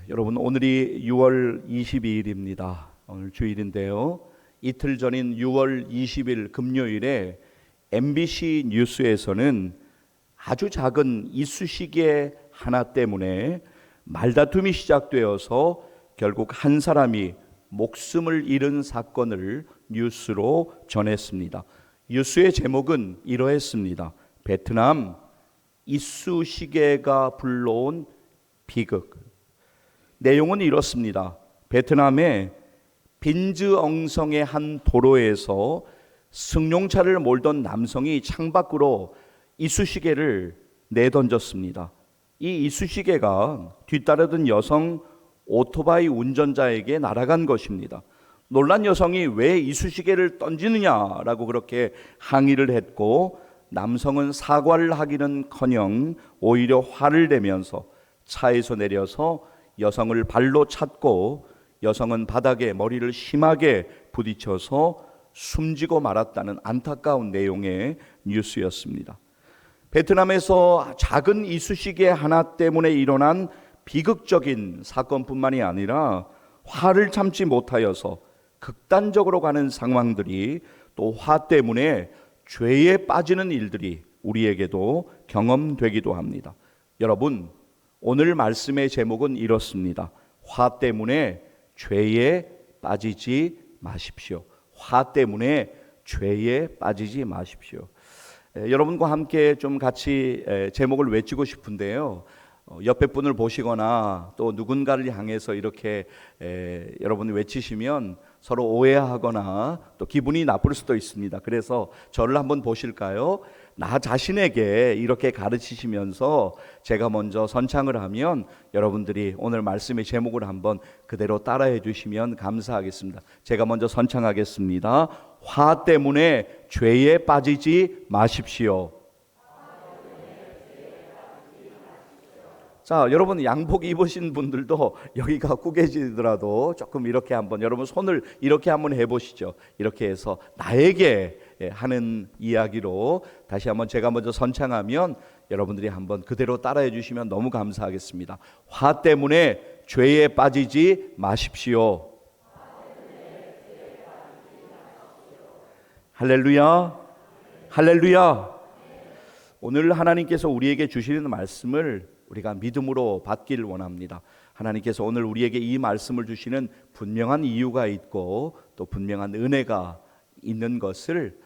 여러분, 오늘이 6월 22일입니다. 오늘 주일인데요. 이틀 전인 6월 20일 금요일에 MBC 뉴스에서는 아주 작은 이쑤시개 하나 때문에 말다툼이 시작되어서 결국 한 사람이 목숨을 잃은 사건을 뉴스로 전했습니다. 뉴스의 제목은 이러했습니다. 베트남 이쑤시개가 불러온 비극. 내용은 이렇습니다. 베트남의 빈즈엉성의 한 도로에서 승용차를 몰던 남성이 창밖으로 이쑤시개를 내던졌습니다. 이 이쑤시개가 뒤따르던 여성 오토바이 운전자에게 날아간 것입니다. 놀란 여성이 왜 이쑤시개를 던지느냐라고 그렇게 항의를 했고, 남성은 사과를 하기는커녕 오히려 화를 내면서 차에서 내려서 여성을 발로 찼고, 여성은 바닥에 머리를 심하게 부딪혀서 숨지고 말았다는 안타까운 내용의 뉴스였습니다. 베트남에서 작은 이쑤시개 하나 때문에 일어난 비극적인 사건뿐만이 아니라 화를 참지 못하여서 극단적으로 가는 상황들이, 또 화 때문에 죄에 빠지는 일들이 우리에게도 경험되기도 합니다. 여러분, 오늘 말씀의 제목은 이렇습니다. 화 때문에 죄에 빠지지 마십시오. 화 때문에 죄에 빠지지 마십시오. 여러분과 함께 좀 같이 제목을 외치고 싶은데요. 옆에 분을 보시거나 또 누군가를 향해서 이렇게 여러분이 외치시면 서로 오해하거나 또 기분이 나쁠 수도 있습니다. 그래서 저를 한번 보실까요? 나 자신에게 이렇게 가르치시면서 제가 먼저 선창을 하면 여러분들이 오늘 말씀의 제목을 한번 그대로 따라해 주시면 감사하겠습니다. 제가 먼저 선창하겠습니다. 화 때문에 죄에 빠지지 마십시오. 자, 여러분, 양복 입으신 분들도 여기가 구겨지더라도 조금 이렇게 한번 여러분 손을 이렇게 한번 해보시죠. 이렇게 해서 나에게 하는 이야기로 다시 한번 제가 먼저 선창하면 여러분들이 한번 그대로 따라해 주시면 너무 감사하겠습니다. 화 때문에 죄에 빠지지 마십시오. 할렐루야, 할렐루야. 오늘 하나님께서 우리에게 주시는 말씀을 우리가 믿음으로 받기를 원합니다. 하나님께서 오늘 우리에게 이 말씀을 주시는 분명한 이유가 있고 또 분명한 은혜가 있는 것을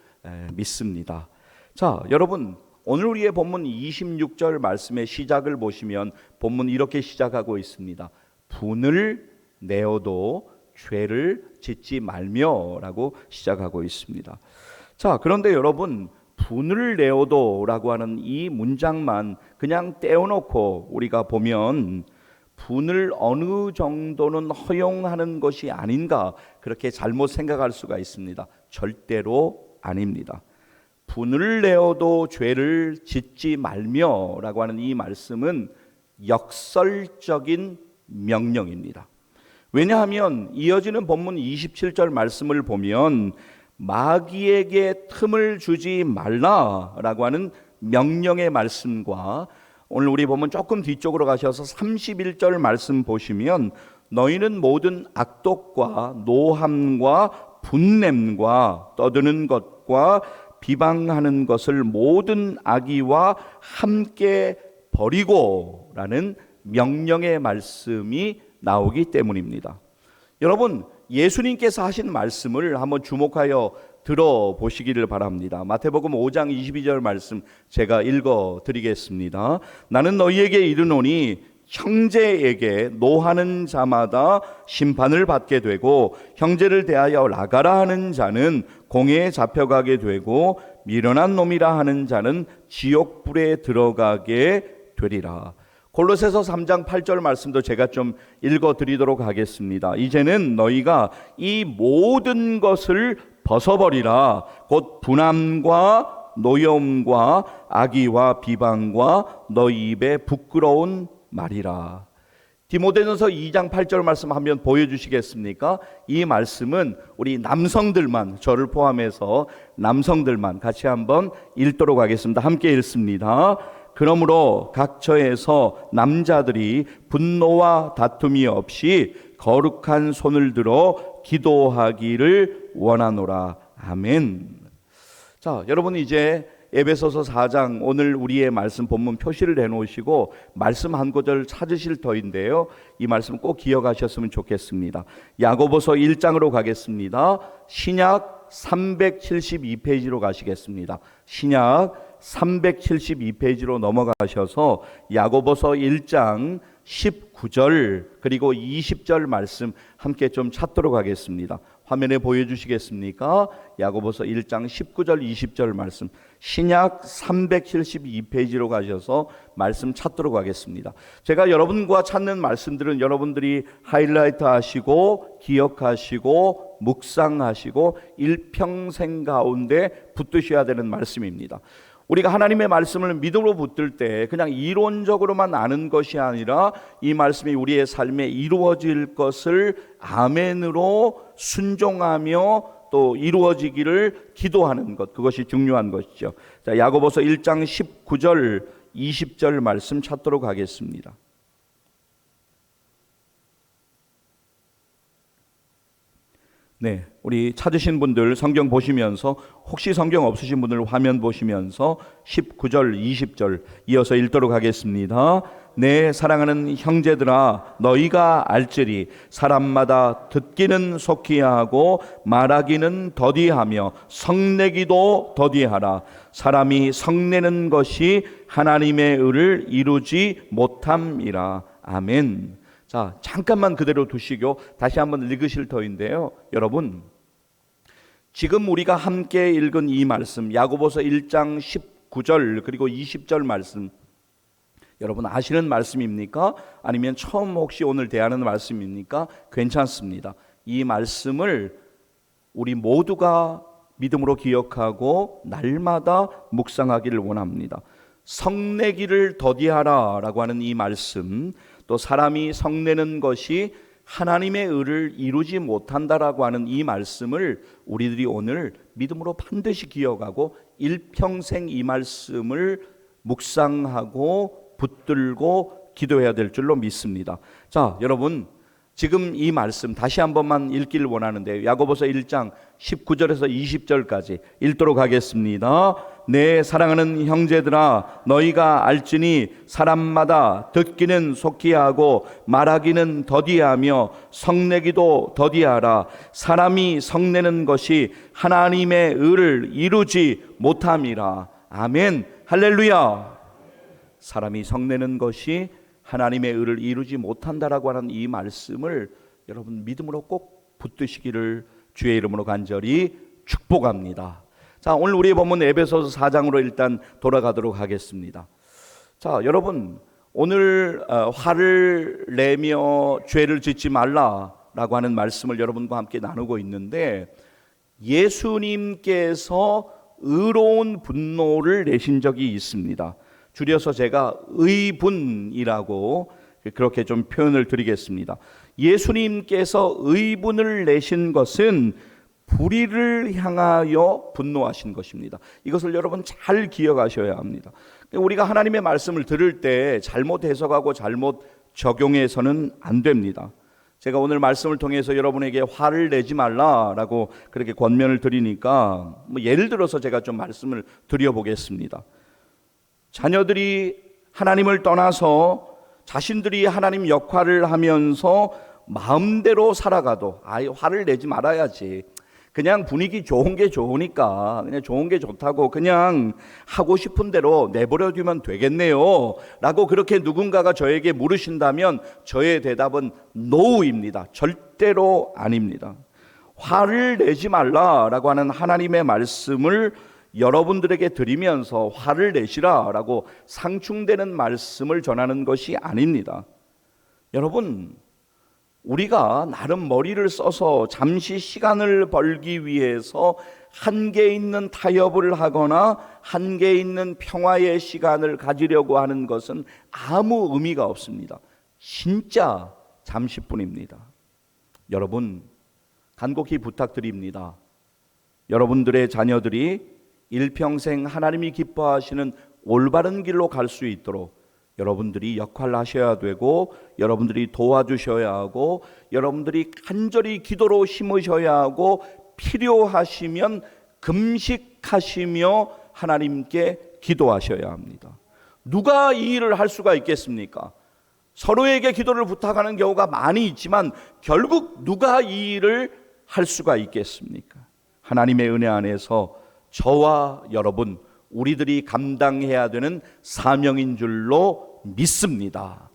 믿습니다. 자, 여러분, 오늘 우리의 본문 26절 말씀의 시작을 보시면 본문 이렇게 시작하고 있습니다. 분을 내어도 죄를 짓지 말며라고 시작하고 있습니다. 자, 그런데 여러분, 분을 내어도 라고 하는 이 문장만 그냥 떼어놓고 우리가 보면 분을 어느 정도는 허용하는 것이 아닌가, 그렇게 잘못 생각할 수가 있습니다. 절대로 아닙니다. 분을 내어도 죄를 짓지 말며 라고 하는 이 말씀은 역설적인 명령입니다. 왜냐하면 이어지는 본문 27절 말씀을 보면 마귀에게 틈을 주지 말라라고 하는 명령의 말씀과, 오늘 우리 보면 조금 뒤쪽으로 가셔서 31절 말씀 보시면 너희는 모든 악독과 노함과 분냄과 떠드는 것과 비방하는 것을 모든 악의와 함께 버리고 라는 명령의 말씀이 나오기 때문입니다. 여러분, 예수님께서 하신 말씀을 한번 주목하여 들어보시기를 바랍니다. 마태복음 5장 22절 말씀 제가 읽어드리겠습니다. 나는 너희에게 이르노니 형제에게 노하는 자마다 심판을 받게 되고 형제를 대하여 나가라 하는 자는 공회에 잡혀가게 되고 미련한 놈이라 하는 자는 지옥불에 들어가게 되리라. 골로새서 3장 8절 말씀도 제가 좀 읽어드리도록 하겠습니다. 이제는 너희가 이 모든 것을 벗어버리라. 곧 분함과 노여움과 악의와 비방과 너희 입에 부끄러운 말이라. 디모데전서 2장 8절 말씀 한번 보여주시겠습니까? 이 말씀은 우리 남성들만, 저를 포함해서 남성들만 같이 한번 읽도록 하겠습니다. 함께 읽습니다. 그러므로 각처에서 남자들이 분노와 다툼이 없이 거룩한 손을 들어 기도하기를 원하노라. 아멘. 자, 여러분 이제 에베소서 4장 오늘 우리의 말씀 본문 표시를 해놓으시고 말씀 한 구절 찾으실 터인데요, 이 말씀 꼭 기억하셨으면 좋겠습니다. 야고보서 1장으로 가겠습니다. 신약 372페이지로 가시겠습니다. 신약 372페이지로 넘어가셔서 야고보서 1장 19절 그리고 20절 말씀 함께 좀 찾도록 하겠습니다. 화면에 보여주시겠습니까? 야고보서 1장 19절 20절 말씀, 신약 372페이지로 가셔서 말씀 찾도록 하겠습니다. 제가 여러분과 찾는 말씀들은 여러분들이 하이라이트 하시고 기억하시고 묵상하시고 일평생 가운데 붙드셔야 되는 말씀입니다. 우리가 하나님의 말씀을 믿음으로 붙들 때 그냥 이론적으로만 아는 것이 아니라 이 말씀이 우리의 삶에 이루어질 것을 아멘으로 순종하며 또 이루어지기를 기도하는 것, 그것이 중요한 것이죠. 자, 야고보서 1장 19절 20절 말씀 찾도록 하겠습니다. 네, 우리 찾으신 분들 성경 보시면서, 혹시 성경 없으신 분들 화면 보시면서 19절 20절 이어서 읽도록 하겠습니다. 내 사랑하는 형제들아, 너희가 알지니 사람마다 듣기는 속히 하고 말하기는 더디하며 성내기도 더디하라. 사람이 성내는 것이 하나님의 의를 이루지 못함이라. 아멘. 자, 잠깐만 그대로 두시고 다시 한번 읽으실 터인데요, 여러분 지금 우리가 함께 읽은 이 말씀 야고보서 1장 19절 그리고 20절 말씀, 여러분 아시는 말씀입니까? 아니면 처음 혹시 오늘 대하는 말씀입니까? 괜찮습니다. 이 말씀을 우리 모두가 믿음으로 기억하고 날마다 묵상하기를 원합니다. 성내기를 더디하라 라고 하는 이 말씀, 또 사람이 성내는 것이 하나님의 의를 이루지 못한다라고 하는 이 말씀을 우리들이 오늘 믿음으로 반드시 기억하고 일평생 이 말씀을 묵상하고 붙들고 기도해야 될 줄로 믿습니다. 자, 여러분 지금 이 말씀 다시 한 번만 읽기를 원하는데요, 야고보서 1장 19절에서 20절까지 읽도록 하겠습니다. 내 사랑하는 형제들아, 너희가 알지니 사람마다 듣기는 속히 하고 말하기는 더디하며 성내기도 더디하라. 사람이 성내는 것이 하나님의 의를 이루지 못함이라. 아멘. 할렐루야. 사람이 성내는 것이 하나님의 의를 이루지 못한다라고 하는 이 말씀을 여러분 믿음으로 꼭 붙드시기를 주의 이름으로 간절히 축복합니다. 자, 오늘 우리의 본문 에베소서 4장으로 일단 돌아가도록 하겠습니다. 자, 여러분 오늘 화를 내며 죄를 짓지 말라라고 하는 말씀을 여러분과 함께 나누고 있는데, 예수님께서 의로운 분노를 내신 적이 있습니다. 줄여서 제가 의분이라고 그렇게 좀 표현을 드리겠습니다. 예수님께서 의분을 내신 것은 불의를 향하여 분노하신 것입니다. 이것을 여러분 잘 기억하셔야 합니다. 우리가 하나님의 말씀을 들을 때 잘못 해석하고 잘못 적용해서는 안 됩니다. 제가 오늘 말씀을 통해서 여러분에게 화를 내지 말라라고 그렇게 권면을 드리니까 예를 들어서 제가 좀 말씀을 드려보겠습니다. 자녀들이 하나님을 떠나서 자신들이 하나님 역할을 하면서 마음대로 살아가도 화를 내지 말아야지, 그냥 분위기 좋은 게 좋으니까 그냥 좋은 게 좋다고 그냥 하고 싶은 대로 내버려 두면 되겠네요 라고 그렇게 누군가가 저에게 물으신다면 저의 대답은 NO입니다. 절대로 아닙니다. 화를 내지 말라라고 하는 하나님의 말씀을 여러분들에게 드리면서 화를 내시라라고 상충되는 말씀을 전하는 것이 아닙니다. 여러분, 우리가 나름 머리를 써서 잠시 시간을 벌기 위해서 한계 있는 타협을 하거나 한계 있는 평화의 시간을 가지려고 하는 것은 아무 의미가 없습니다. 진짜 잠시뿐입니다. 여러분, 간곡히 부탁드립니다. 여러분들의 자녀들이 일평생 하나님이 기뻐하시는 올바른 길로 갈 수 있도록 여러분들이 역할하셔야 되고, 여러분들이 도와주셔야 하고, 여러분들이 간절히 기도로 심으셔야 하고, 필요하시면 금식하시며 하나님께 기도하셔야 합니다. 누가 이 일을 할 수가 있겠습니까? 서로에게 기도를 부탁하는 경우가 많이 있지만 결국 누가 이 일을 할 수가 있겠습니까? 하나님의 은혜 안에서 저와 여러분, 우리들이 감당해야 되는 사명인 줄로 믿습니다.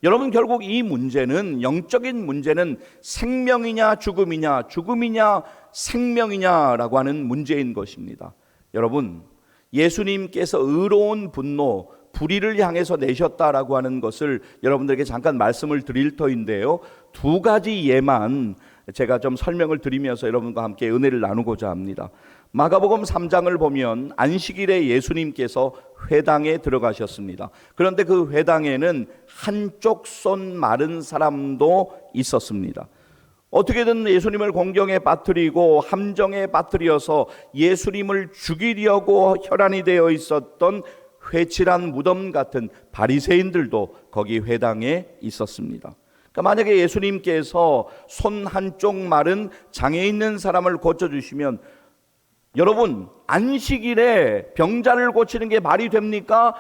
여러분, 결국 이 문제는, 영적인 문제는 생명이냐 죽음이냐, 죽음이냐 생명이냐라고 하는 문제인 것입니다. 여러분, 예수님께서 의로운 분노, 불의를 향해서 내셨다라고 하는 것을 여러분들에게 잠깐 말씀을 드릴 터인데요, 두 가지 예만 제가 좀 설명을 드리면서 여러분과 함께 은혜를 나누고자 합니다. 마가복음 3장을 보면 안식일에 예수님께서 회당에 들어가셨습니다. 그런데 그 회당에는 한쪽 손 마른 사람도 있었습니다. 어떻게든 예수님을 공경에 빠뜨리고 함정에 빠뜨려서 예수님을 죽이려고 혈안이 되어 있었던 회칠한 무덤 같은 바리새인들도 거기 회당에 있었습니다. 그러니까 만약에 예수님께서 손 한쪽 마른 장애 있는 사람을 고쳐주시면, 여러분, 안식일에 병자를 고치는 게 말이 됩니까?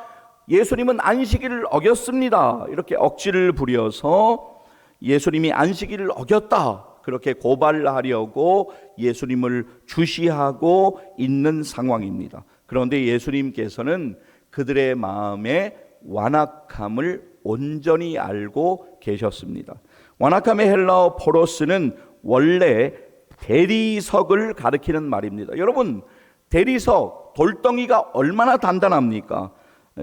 예수님은 안식일을 어겼습니다. 이렇게 억지를 부려서 예수님이 안식일을 어겼다, 그렇게 고발하려고 예수님을 주시하고 있는 상황입니다. 그런데 예수님께서는 그들의 마음의 완악함을 온전히 알고 계셨습니다. 완악함의 헬라어 포로스는 원래 대리석을 가리키는 말입니다. 여러분, 대리석, 돌덩이가 얼마나 단단합니까?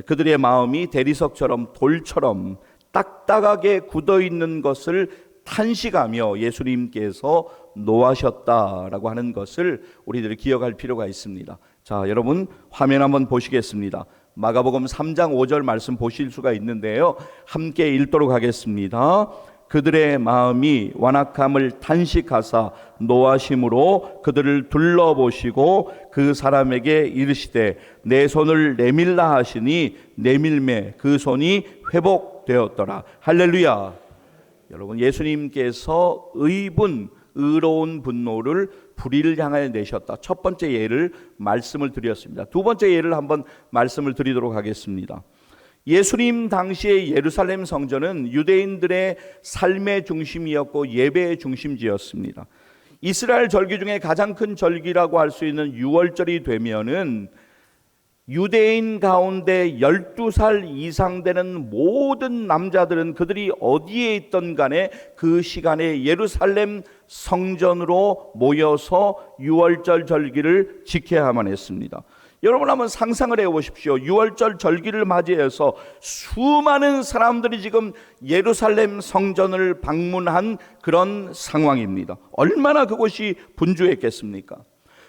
그들의 마음이 대리석처럼, 돌처럼 딱딱하게 굳어있는 것을 탄식하며 예수님께서 노하셨다라고 하는 것을 우리들이 기억할 필요가 있습니다. 자, 여러분 화면 한번 보시겠습니다. 마가복음 3장 5절 말씀 보실 수가 있는데요, 함께 읽도록 하겠습니다. 그들의 마음이 완악함을 탄식하사 노하심으로 그들을 둘러보시고 그 사람에게 이르시되 내 손을 내밀라 하시니 내밀매 그 손이 회복되었더라. 할렐루야. 여러분, 예수님께서 의로운 분노를 불의를 향하여 내셨다. 첫 번째 예를 말씀을 드렸습니다. 두 번째 예를 한번 말씀을 드리도록 하겠습니다. 예수님 당시의 예루살렘 성전은 유대인들의 삶의 중심이었고 예배의 중심지였습니다. 이스라엘 절기 중에 가장 큰 절기라고 할 수 있는 유월절이 되면은 유대인 가운데 12살 이상 되는 모든 남자들은 그들이 어디에 있던 간에 그 시간에 예루살렘 성전으로 모여서 유월절 절기를 지켜야만 했습니다. 여러분 한번 상상을 해보십시오. 유월절 절기를 맞이해서 수많은 사람들이 지금 예루살렘 성전을 방문한 그런 상황입니다. 얼마나 그곳이 분주했겠습니까?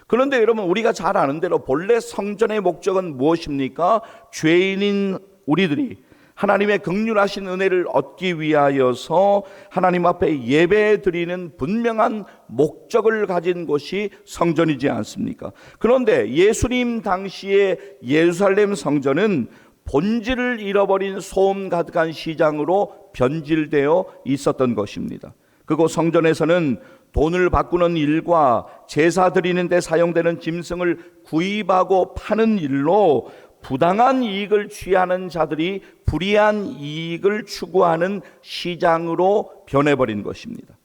그런데 여러분, 우리가 잘 아는 대로 본래 성전의 목적은 무엇입니까? 죄인인 우리들이 하나님의 긍휼하신 은혜를 얻기 위하여서 하나님 앞에 예배 드리는 분명한 목적을 가진 곳이 성전이지 않습니까? 그런데 예수님 당시의 예루살렘 성전은 본질을 잃어버린 소음 가득한 시장으로 변질되어 있었던 것입니다. 그곳 성전에서는 돈을 바꾸는 일과 제사 드리는 데 사용되는 짐승을 구입하고 파는 일로 부당한 이익을 취하는 자들이 불의한 이익을 추구하는 시장으로 변해버린 것입니다.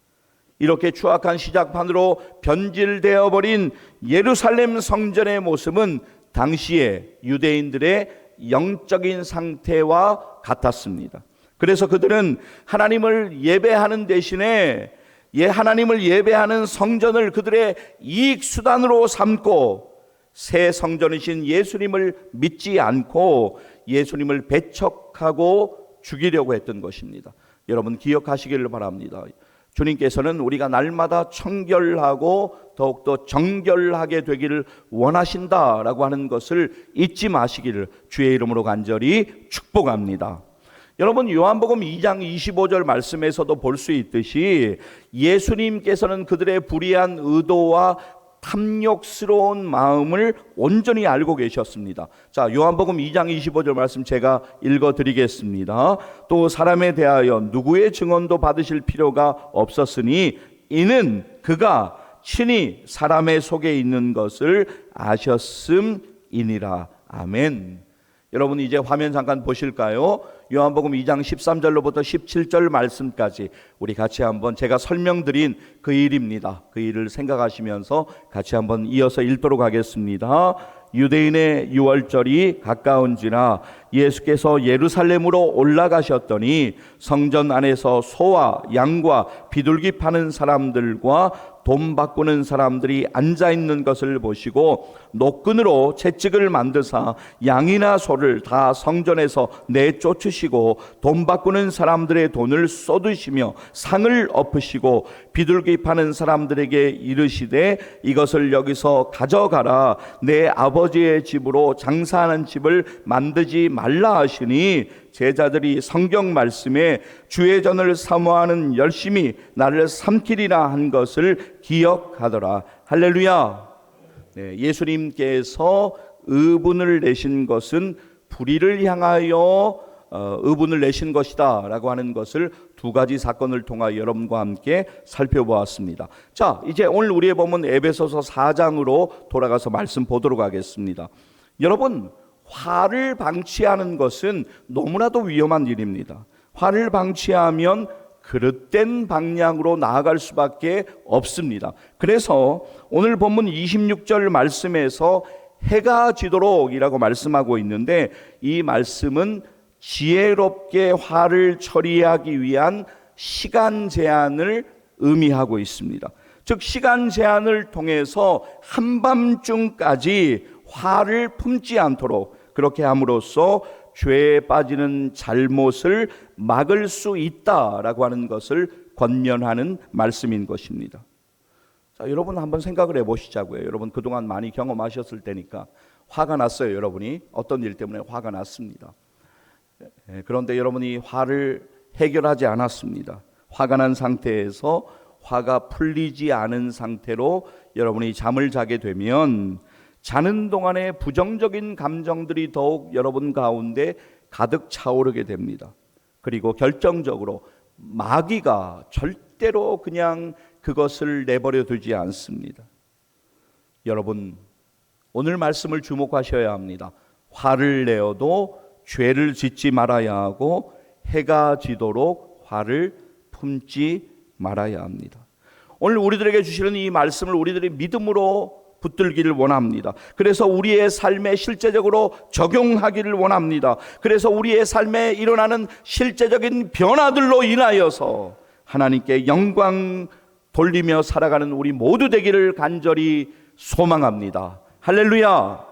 이렇게 추악한 시장판으로 변질되어 버린 예루살렘 성전의 모습은 당시에 유대인들의 영적인 상태와 같았습니다. 그래서 그들은 하나님을 예배하는 대신에 하나님을 예배하는 성전을 그들의 이익수단으로 삼고 새 성전이신 예수님을 믿지 않고 예수님을 배척하고 죽이려고 했던 것입니다. 여러분 기억하시기를 바랍니다. 주님께서는 우리가 날마다 청결하고 더욱더 정결하게 되기를 원하신다라고 하는 것을 잊지 마시기를 주의 이름으로 간절히 축복합니다. 여러분, 요한복음 2장 25절 말씀에서도 볼 수 있듯이 예수님께서는 그들의 불의한 의도와 탐욕스러운 마음을 온전히 알고 계셨습니다. 자, 요한복음 2장 25절 말씀 제가 읽어드리겠습니다. 또 사람에 대하여 누구의 증언도 받으실 필요가 없었으니 이는 그가 친히 사람의 속에 있는 것을 아셨음이니라. 아멘. 여러분 이제 화면 잠깐 보실까요? 요한복음 2장 13절로부터 17절 말씀까지 우리 같이 한번 제가 설명드린 그 일입니다. 그 일을 생각하시면서 같이 한번 이어서 읽도록 하겠습니다. 유대인의 유월절이 가까운지라 예수께서 예루살렘으로 올라가셨더니 성전 안에서 소와 양과 비둘기 파는 사람들과 돈 바꾸는 사람들이 앉아 있는 것을 보시고 노끈으로 채찍을 만드사 양이나 소를 다 성전에서 내쫓으시고 돈 바꾸는 사람들의 돈을 쏟으시며 상을 엎으시고 비둘기 파는 사람들에게 이르시되 이것을 여기서 가져가라. 내 아버지의 집으로 장사하는 집을 만들지 말라 하시니 제자들이 성경 말씀에 주의 전을 사모하는 열심히 나를 삼키리라 한 것을 기억하더라. 할렐루야. 네, 예수님께서 의분을 내신 것은 불의를 향하여 의분을 내신 것이다 라고 하는 것을 두 가지 사건을 통하여 여러분과 함께 살펴보았습니다. 자, 이제 오늘 우리의 본문 에베소서 4장으로 돌아가서 말씀 보도록 하겠습니다. 여러분, 화를 방치하는 것은 너무나도 위험한 일입니다. 화를 방치하면 그릇된 방향으로 나아갈 수밖에 없습니다. 그래서 오늘 본문 26절 말씀에서 해가 지도록이라고 말씀하고 있는데 이 말씀은 지혜롭게 화를 처리하기 위한 시간 제한을 의미하고 있습니다. 즉 시간 제한을 통해서 한밤중까지 화를 품지 않도록 그렇게 함으로써 죄에 빠지는 잘못을 막을 수 있다라고 하는 것을 권면하는 말씀인 것입니다. 자, 여러분 한번 생각을 해보시자고요. 여러분 그동안 많이 경험하셨을 테니까 화가 났어요. 여러분이 어떤 일 때문에 화가 났습니다. 그런데 여러분이 화를 해결하지 않았습니다. 화가 난 상태에서 화가 풀리지 않은 상태로 여러분이 잠을 자게 되면 자는 동안에 부정적인 감정들이 더욱 여러분 가운데 가득 차오르게 됩니다. 그리고 결정적으로 마귀가 절대로 그냥 그것을 내버려 두지 않습니다. 여러분 오늘 말씀을 주목하셔야 합니다. 화를 내어도 죄를 짓지 말아야 하고 해가 지도록 화를 품지 말아야 합니다. 오늘 우리들에게 주시는 이 말씀을 우리들이 믿음으로 붙들기를 원합니다. 그래서 우리의 삶에 실제적으로 적용하기를 원합니다. 그래서 우리의 삶에 일어나는 실제적인 변화들로 인하여서 하나님께 영광 돌리며 살아가는 우리 모두 되기를 간절히 소망합니다. 할렐루야.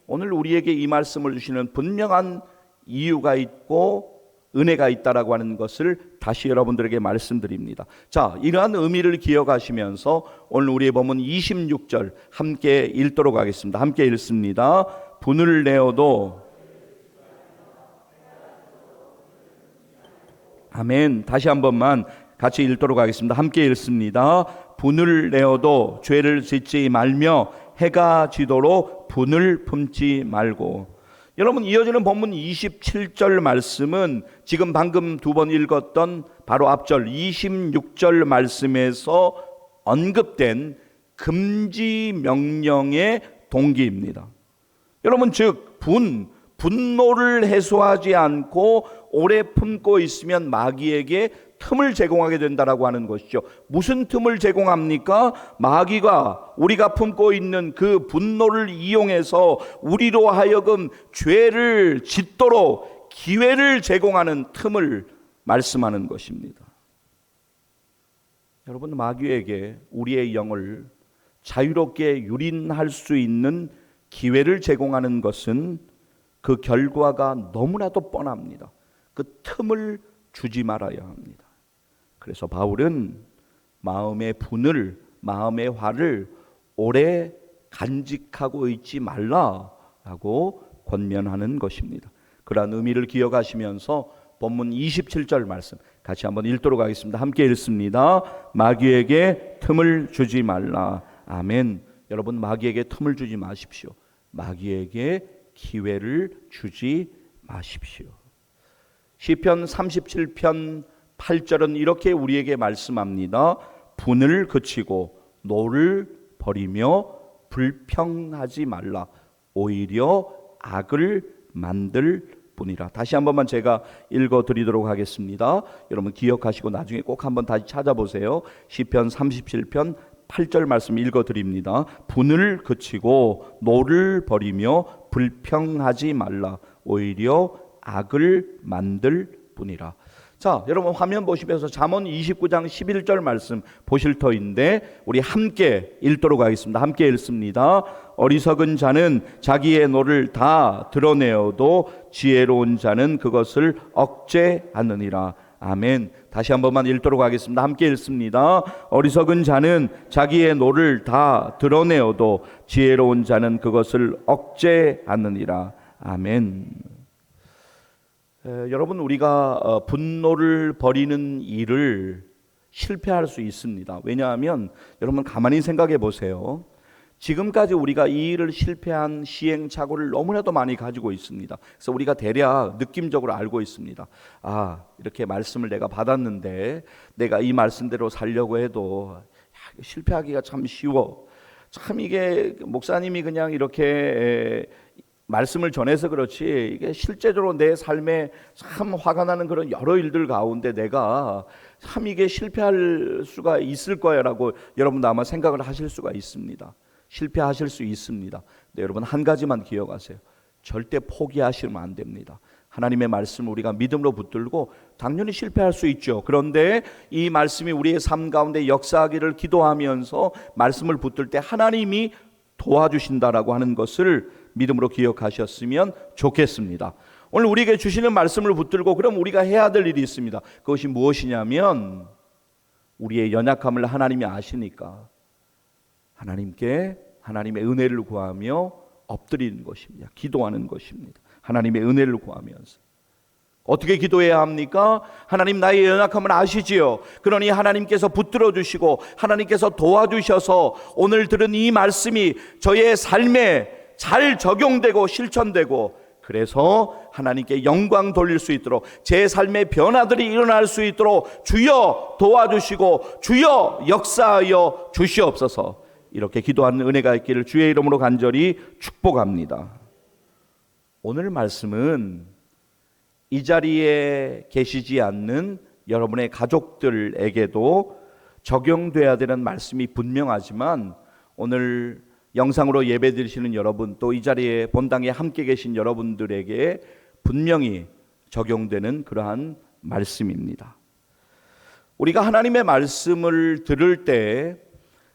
오늘 우리에게 이 말씀을 주시는 분명한 이유가 있고 은혜가 있다라고 하는 것을 다시 여러분들에게 말씀드립니다. 자, 이러한 의미를 기억하시면서 오늘 우리의 본문 26절 함께 읽도록 하겠습니다. 함께 읽습니다. 분을 내어도 아멘. 다시 한 번만 같이 읽도록 하겠습니다. 함께 읽습니다. 분을 내어도 죄를 짓지 말며 해가 지도록 분을 품지 말고. 여러분 이어지는 본문 27절 말씀은 지금 방금 두 번 읽었던 바로 앞절 26절 말씀에서 언급된 금지 명령의 동기입니다. 여러분 즉 분노를 해소하지 않고 오래 품고 있으면 마귀에게 틈을 제공하게 된다라고 하는 것이죠. 무슨 틈을 제공합니까? 마귀가 우리가 품고 있는 그 분노를 이용해서 우리로 하여금 죄를 짓도록 기회를 제공하는 틈을 말씀하는 것입니다. 여러분 마귀에게 우리의 영을 자유롭게 유린할 수 있는 기회를 제공하는 것은 그 결과가 너무나도 뻔합니다. 그 틈을 주지 말아야 합니다. 그래서 바울은 마음의 분을, 마음의 화를 오래 간직하고 있지 말라라고 권면하는 것입니다. 그러한 의미를 기억하시면서 본문 27절 말씀 같이 한번 읽도록 하겠습니다. 함께 읽습니다. 마귀에게 틈을 주지 말라. 아멘. 여러분 마귀에게 틈을 주지 마십시오. 마귀에게 기회를 주지 마십시오. 시편 37편 8절은 이렇게 우리에게 말씀합니다. 분을 그치고 노를 버리며 불평하지 말라. 오히려 악을 만들 뿐이라. 다시 한 번만 제가 읽어드리도록 하겠습니다. 여러분 기억하시고 나중에 꼭 한번 다시 찾아보세요. 시편 37편 8절 말씀 읽어드립니다. 분을 그치고 노를 버리며 불평하지 말라. 오히려 악을 만들 뿐이라. 자, 여러분 화면 보시면서 잠언 29장 11절 말씀 보실 터인데 우리 함께 읽도록 하겠습니다. 함께 읽습니다. 어리석은 자는 자기의 노를 다 드러내어도 지혜로운 자는 그것을 억제하느니라. 아멘. 다시 한 번만 읽도록 하겠습니다. 함께 읽습니다. 어리석은 자는 자기의 노를 다 드러내어도 지혜로운 자는 그것을 억제하느니라. 아멘. 여러분 우리가 분노를 버리는 일을 실패할 수 있습니다. 왜냐하면 여러분 가만히 생각해 보세요. 지금까지 우리가 이 일을 실패한 시행착오를 너무나도 많이 가지고 있습니다. 그래서 우리가 대략 느낌적으로 알고 있습니다. 아, 이렇게 말씀을 내가 받았는데 내가 이 말씀대로 살려고 해도 실패하기가 참 쉬워. 참 이게 목사님이 그냥 이렇게 말씀을 전해서 그렇지 이게 실제적으로 내 삶에 참 화가 나는 그런 여러 일들 가운데 내가 참 이게 실패할 수가 있을 거야라고 여러분도 아마 생각을 하실 수가 있습니다. 실패하실 수 있습니다. 근데 여러분 한 가지만 기억하세요. 절대 포기하시면 안 됩니다. 하나님의 말씀을 우리가 믿음으로 붙들고 당연히 실패할 수 있죠. 그런데 이 말씀이 우리의 삶 가운데 역사하기를 기도하면서 말씀을 붙들 때 하나님이 도와주신다라고 하는 것을 믿음으로 기억하셨으면 좋겠습니다. 오늘 우리에게 주시는 말씀을 붙들고 그럼 우리가 해야 될 일이 있습니다. 그것이 무엇이냐면 우리의 연약함을 하나님이 아시니까 하나님께 하나님의 은혜를 구하며 엎드리는 것입니다. 기도하는 것입니다. 하나님의 은혜를 구하면서 어떻게 기도해야 합니까? 하나님 나의 연약함을 아시지요. 그러니 하나님께서 붙들어 주시고 하나님께서 도와주셔서 오늘 들은 이 말씀이 저의 삶에 잘 적용되고 실천되고 그래서 하나님께 영광 돌릴 수 있도록 제 삶의 변화들이 일어날 수 있도록 주여 도와주시고 주여 역사하여 주시옵소서. 이렇게 기도하는 은혜가 있기를 주의 이름으로 간절히 축복합니다. 오늘 말씀은 이 자리에 계시지 않는 여러분의 가족들에게도 적용돼야 되는 말씀이 분명하지만 오늘 영상으로 예배드리시는 여러분 또 이 자리에 본당에 함께 계신 여러분들에게 분명히 적용되는 그러한 말씀입니다. 우리가 하나님의 말씀을 들을 때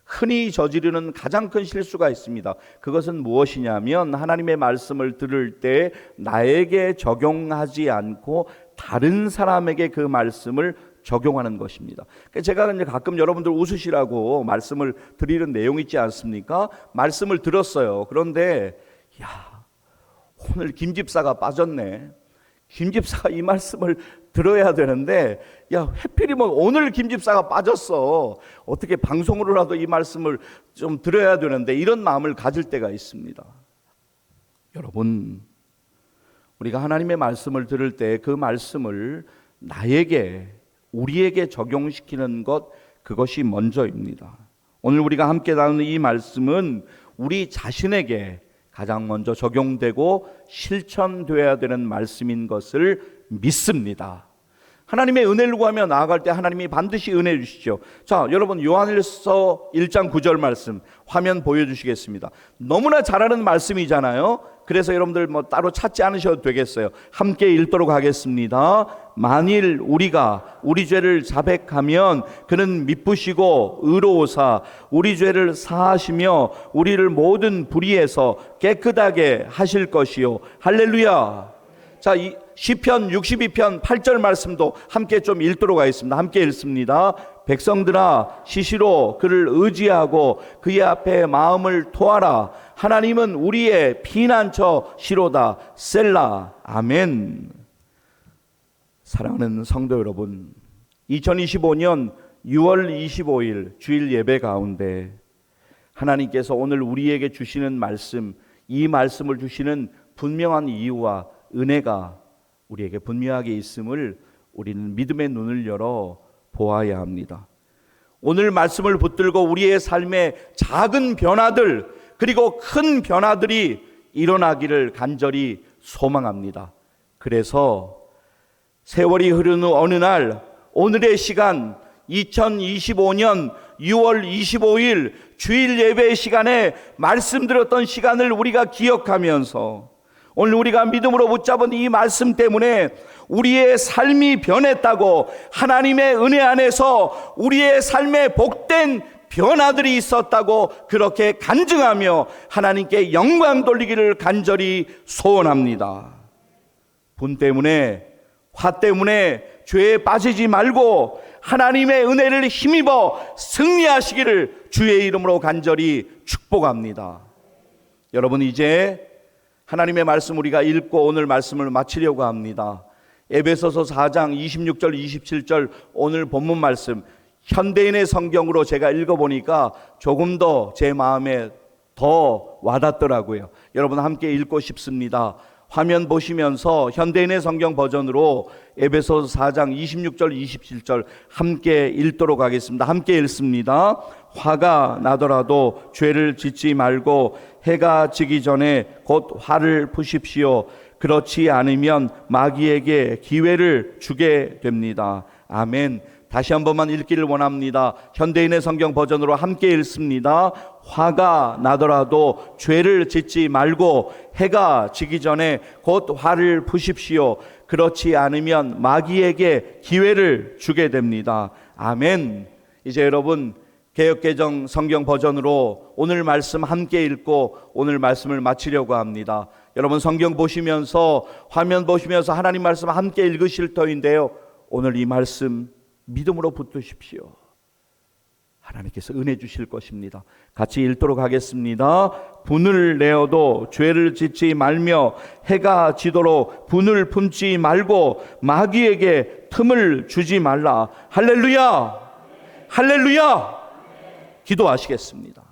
흔히 저지르는 가장 큰 실수가 있습니다. 그것은 무엇이냐면 하나님의 말씀을 들을 때 나에게 적용하지 않고 다른 사람에게 그 말씀을 적용하는 것입니다. 제가 이제 가끔 여러분들 웃으시라고 말씀을 드리는 내용 있지 않습니까? 말씀을 들었어요. 그런데 야, 오늘 김 집사가 빠졌네. 김 집사가 이 말씀을 들어야 되는데 야, 하필이면 오늘 김 집사가 빠졌어. 어떻게 방송으로라도 이 말씀을 좀 들어야 되는데 이런 마음을 가질 때가 있습니다. 여러분, 우리가 하나님의 말씀을 들을 때 그 말씀을 나에게 우리에게 적용시키는 것 그것이 먼저입니다. 오늘 우리가 함께 나누는 이 말씀은 우리 자신에게 가장 먼저 적용되고 실천되어야 되는 말씀인 것을 믿습니다. 하나님의 은혜를 구하며 나아갈 때 하나님이 반드시 은혜 주시죠. 자, 여러분 요한일서 1장 9절 말씀 화면 보여주시겠습니다. 너무나 잘 아는 말씀이잖아요. 그래서 여러분들 뭐 따로 찾지 않으셔도 되겠어요. 함께 읽도록 하겠습니다. 만일 우리가 우리 죄를 자백하면 그는 미쁘시고 의로우사 우리 죄를 사하시며 우리를 모든 불의에서 깨끗하게 하실 것이요. 할렐루야. 자, 이 시편 62편 8절 말씀도 함께 좀 읽도록 하겠습니다. 함께 읽습니다. 백성들아 시시로 그를 의지하고 그의 앞에 마음을 토하라. 하나님은 우리의 피난처 시로다. 셀라. 아멘. 사랑하는 성도 여러분, 2025년 6월 25일 주일 예배 가운데 하나님께서 오늘 우리에게 주시는 말씀, 이 말씀을 주시는 분명한 이유와 은혜가 우리에게 분명하게 있음을 우리는 믿음의 눈을 열어 보아야 합니다. 오늘 말씀을 붙들고 우리의 삶의 작은 변화들 그리고 큰 변화들이 일어나기를 간절히 소망합니다. 그래서 세월이 흐른 후 어느 날 오늘의 시간 2025년 6월 25일 주일 예배 시간에 말씀드렸던 시간을 우리가 기억하면서 오늘 우리가 믿음으로 붙잡은 이 말씀 때문에 우리의 삶이 변했다고, 하나님의 은혜 안에서 우리의 삶에 복된 변화들이 있었다고 그렇게 간증하며 하나님께 영광 돌리기를 간절히 소원합니다. 분 때문에, 화 때문에 죄에 빠지지 말고 하나님의 은혜를 힘입어 승리하시기를 주의 이름으로 간절히 축복합니다. 여러분, 이제 하나님의 말씀 우리가 읽고 오늘 말씀을 마치려고 합니다. 에베소서 4장 26절 27절 오늘 본문 말씀 현대인의 성경으로 제가 읽어보니까 조금 더 제 마음에 더 와닿더라고요. 여러분 함께 읽고 싶습니다. 화면 보시면서 현대인의 성경 버전으로 에베소서 4장 26절 27절 함께 읽도록 하겠습니다. 함께 읽습니다. 화가 나더라도 죄를 짓지 말고 해가 지기 전에 곧 화를 푸십시오. 그렇지 않으면 마귀에게 기회를 주게 됩니다. 아멘. 다시 한 번만 읽기를 원합니다. 현대인의 성경 버전으로 함께 읽습니다. 화가 나더라도 죄를 짓지 말고 해가 지기 전에 곧 화를 푸십시오. 그렇지 않으면 마귀에게 기회를 주게 됩니다. 아멘. 이제 여러분 개역개정 성경 버전으로 오늘 말씀 함께 읽고 오늘 말씀을 마치려고 합니다. 여러분 성경 보시면서 화면 보시면서 하나님 말씀 함께 읽으실 터인데요, 오늘 이 말씀 믿음으로 붙드십시오. 하나님께서 은혜 주실 것입니다. 같이 읽도록 하겠습니다. 분을 내어도 죄를 짓지 말며 해가 지도록 분을 품지 말고 마귀에게 틈을 주지 말라. 할렐루야! 할렐루야! 기도하시겠습니다.